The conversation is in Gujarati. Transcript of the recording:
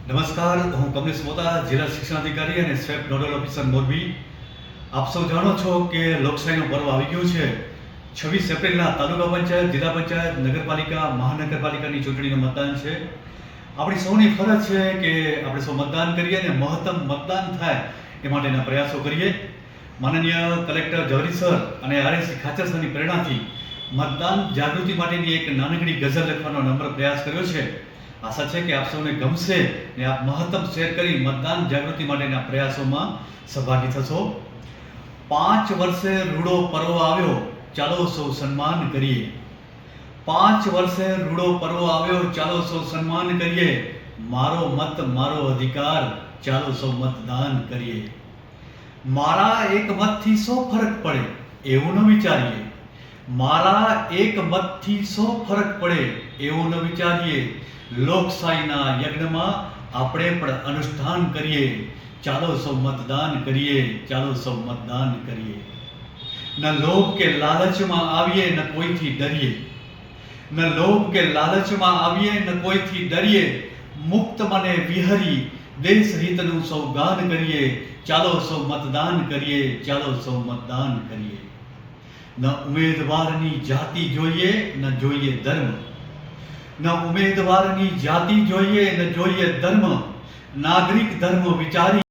નમસ્કાર, હું કમલેશ મોતા, જિલ્લા શિક્ષણાધિકારી અને સ્વેપ નોડલ ઓફિસર મોરબી. આપ સૌ જાણો છો કે લોકશાહીનું પર્વ આવી ગયું છે. 26 એપ્રિલના તાલુકા પંચાયત, જિલ્લા પંચાયત, નગરપાલિકા, મહાનગરપાલિકાની ચૂંટણીનું મતદાન છે. આપણી સૌની ફરજ છે કે આપણે સૌ મતદાન કરીએ અને મહત્તમ મતદાન થાય એ માટેના પ્રયાસો કરીએ. માનનીય કલેક્ટર જવહરી સર અને આરએસી ખાચર સરની પ્રેરણાથી મતદાન જાગૃતિ માટેની એક નાનકડી ગઝલ લખવાનો નમ્ર પ્રયાસ કર્યો છે. આશા છે કે આપ સૌને ગમશે ને આપ મહત્તમ શેર કરી મતદાન જાગૃતિ માટેના પ્રયાસોમાં સહભાગી થશો. 5 વર્ષે રૂડો પર્વ આવ્યો, ચાલો સૌ સન્માન કરીએ. 5 વર્ષે રૂડો પર્વ આવ્યો, ચાલો સૌ સન્માન કરીએ. મારો મત મારો અધિકાર, ચાલો સૌ મતદાન કરીએ. મારા એક મતથી 100 ફરક પડે એવું ન વિચારીએ. મારા એક મતથી 100 ફરક પડે એવું ન વિચારીએ. લોકશાહીના યજ્ઞમાં આપણે પણ અનુષ્ઠાન કરીએ. ચાલો સૌ મતદાન કરીએ, ચાલો સૌ મતદાન કરીએ. ન લોભ કે લાલચમાં આવીએ, ન કોઈથી ડરીએ. ન લોભ કે લાલચમાં આવીએ, ન કોઈથી ડરીએ. મુક્ત મને વિહરી દેશ હિતનું સૌ ગાન કરીએ. ચાલો સૌ મતદાન કરીએ, ચાલો સૌ મતદાન કરીએ. ન ઉમેદવારની જાતિ જોઈએ, ન જોઈએ ધર્મ. ન ઉમેદવારની જાતિ જોઈએ, ન જોઈએ ધર્મ. નાગરિક ધર્મ વિચારી